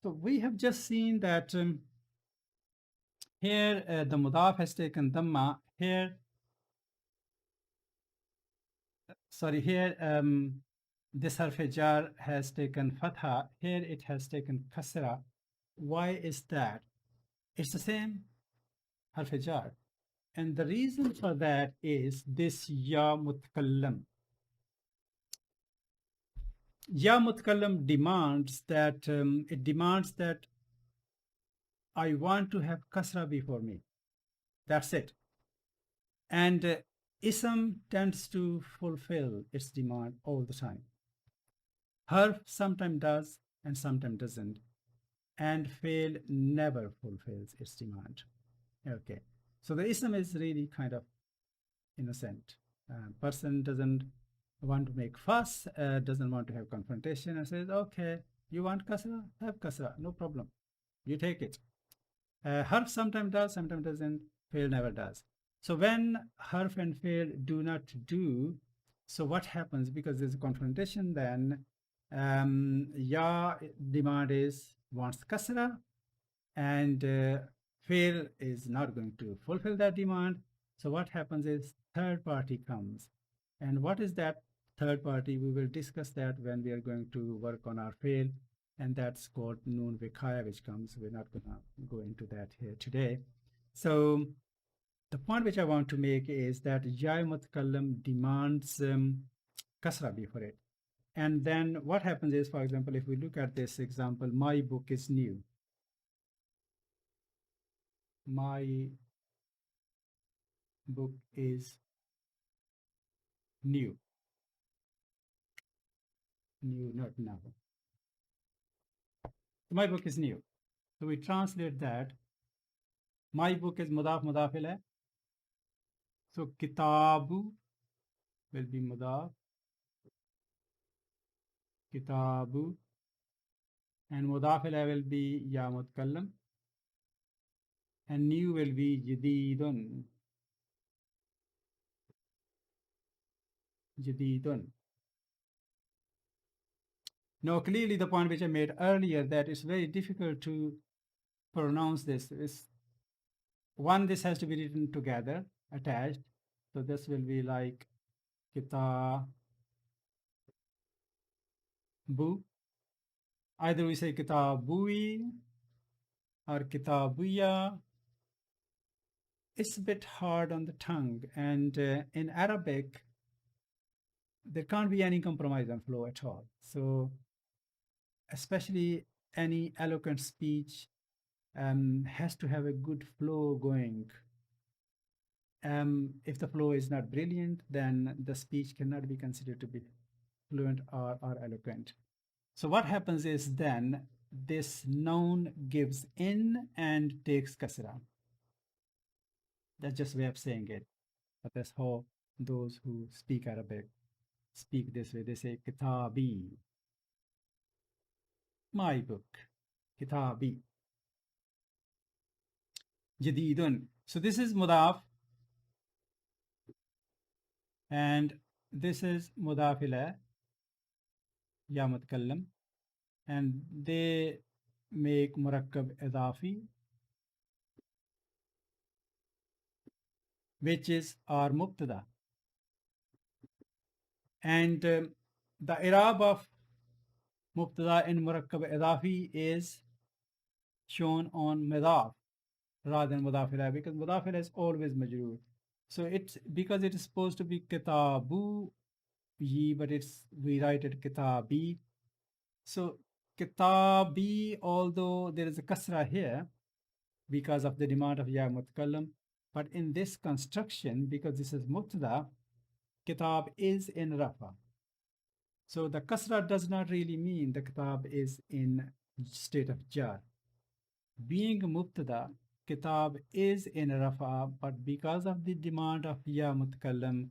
So we have just seen that here the mudaf has taken dhamma. Here this harf jar has taken fatha. Here it has taken kasra. Why is that? It's the same harf jar. And the reason for that is this ya mutkallam. Ya mutkallam demands that I want to have kasra before me. That's it. And ism tends to fulfill its demand all the time. Harf sometimes does and sometimes doesn't. And fail never fulfills its demand. Okay. So the ism is really kind of innocent. Person doesn't want to make fuss, doesn't want to have confrontation, and says, okay, you want kasra? Have kasra, no problem. You take it. Harf sometimes does, sometimes doesn't. Fail never does. So when harf and fail do not do, so what happens? Because there's a confrontation, then ya demand is wants kasra, and fail is not going to fulfill that demand. So what happens is third party comes. And what is that third party? We will discuss that when we are going to work on our fail. And that's called noon vikaya, which comes. We're not going to go into that here today. So the point which I want to make is that Jai Mutkallam demands kasra before it. And then what happens is, for example, if we look at this example, my book is new. My book is new. New, not now. My book is new. So we translate that. My book is mudaf mudaf ilayh. So kitabu will be mudaf. Kitabu. And mudaf ilayh will be ya mutkallam. And new will be jadidun. Jadidun. Now, clearly the point which I made earlier, that it's very difficult to pronounce this. This has to be written together, attached. So this will be like kitabu. Either we say kitabui or kitabuya. It's a bit hard on the tongue. And in Arabic, there can't be any compromise on flow at all. So especially any eloquent speech has to have a good flow going. If the flow is not brilliant, then the speech cannot be considered to be fluent or eloquent. So what happens is then this noun gives in and takes kasra. That's just a way of saying it. But that's how those who speak Arabic speak this way. They say kitabi, my book, kitabi. Jadidun. So this is mudaf, and this is mudaf ilayh, ya mutkallam, and they make murakkab idafi, which is our mubtada. And the i'rab of mubtada in murakkab idafi is shown on mudaf rather than mudaf ilayh, because mudaf ilayh is always majroor. So it's because it is supposed to be kitabu yi, but we write it kitabi. So kitabi, although there is a kasra here because of the demand of ya mutkallam, but in this construction, because this is mubtada, kitab is in rafa. So the kasra does not really mean the kitab is in state of jar. Being mubtada, kitab is in rafa, but because of the demand of ya mutkallam,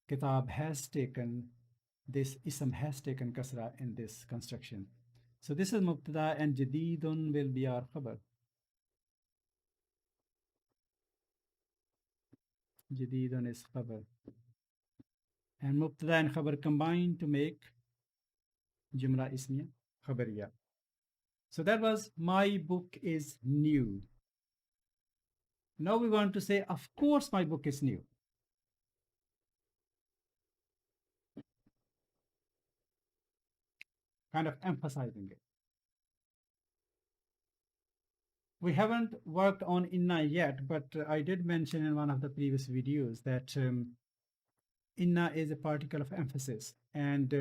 kitab has taken, this ism has taken kasra in this construction. So this is mubtada, and jadidun will be our khabar. Jadidun is khabar. And mubtada and khabar combine to make jumla ismiya khabariya. So that was my book is new. Now we want to say, of course, my book is new. Kind of emphasizing it. We haven't worked on inna yet, but I did mention in one of the previous videos that inna is a particle of emphasis, and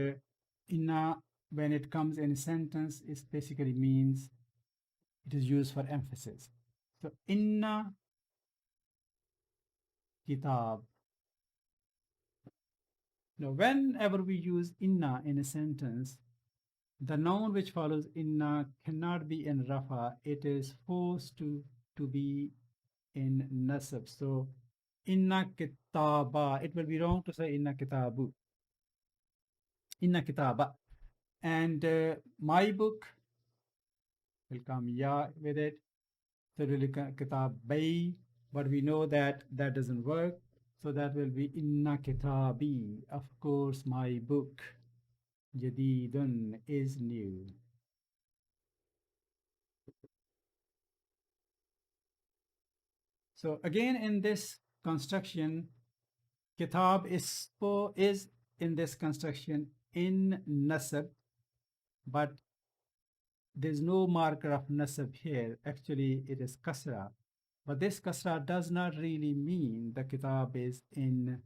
inna, when it comes in a sentence, it basically means it is used for emphasis. So inna kitab. Now, whenever we use inna in a sentence, the noun which follows inna cannot be in rafa. It is forced to be in nasab. So inna kitaba. It will be wrong to say inna kitabu. Inna kitaba. And my book will come ya with it. So it will become kitab bay. But we know that that doesn't work. So that will be inna kitabi. Of course, my book jadidun is new. So again, in this construction, kitab is in this construction in nasab, but there's no marker of nasab here. Actually, it is kasra. But this kasra does not really mean the kitab is in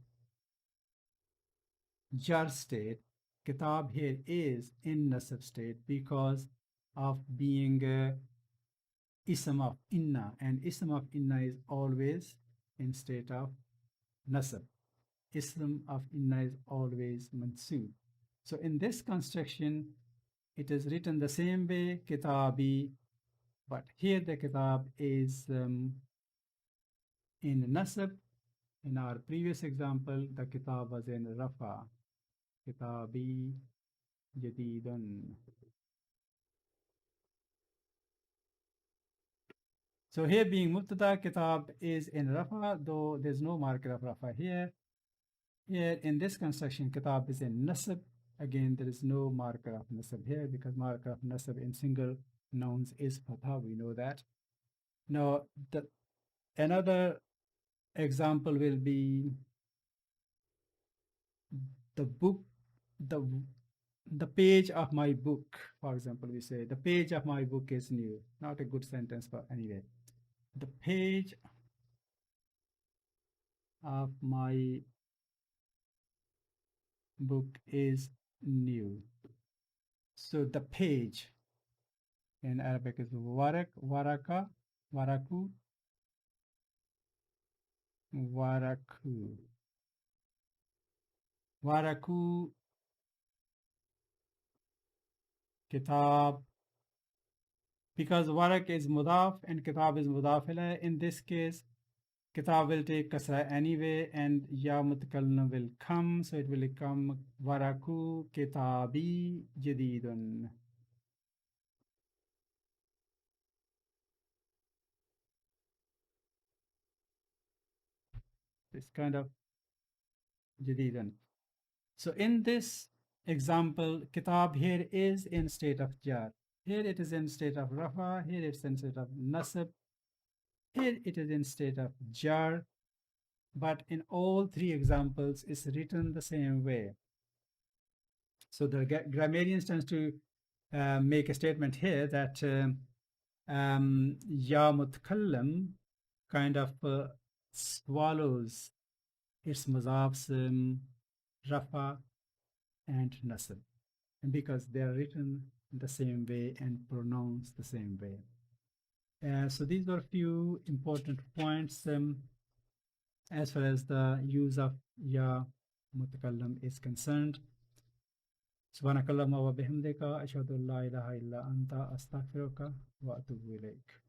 jar state. Kitab here is in nasab state because of being ism of inna, and ism of inna is always in state of nasab. Ism of inna is always mansub. So in this construction, it is written the same way, kitabi, but here the kitab is in nasab. In our previous example, the kitab was in rafa. Kitabi jadidun. So here being mubtada, kitab is in rafa, though there's no marker of rafa here. Here in this construction, kitab is in nasab. Again, there is no marker of nasab here because marker of nasab in single nouns is fatha. We know that. Now, another example will be the book, the the page of my book. For example, we say the page of my book is new. Not a good sentence, but anyway, the page of my book is new. So the page in Arabic is warak, waraka, waraku, waraku. Waraku, kitab. Because warak is mudaf and kitab is mudaf ilayh. In this case, kitab will take kasra anyway, and ya mutakallim will come, so it will become waraku kitabi jadidun. This kind of jadidun. So in this example, kitab here is in state of jar. Here it is in state of rafa. Here it's in state of nasab. Here it is in state of jar. But in all three examples, it's written the same way. So the grammarians tends to make a statement here that ya mutakallim kind of swallows its muzafs rafa and nasab, and because they are written the same way and pronounced the same way. So these were a few important points as far as the use of ya mutakallim is concerned. سبحانك اللهم وبحمدك أشهد أن لا إله إلا أنت أستغفرك وأتوب إليك.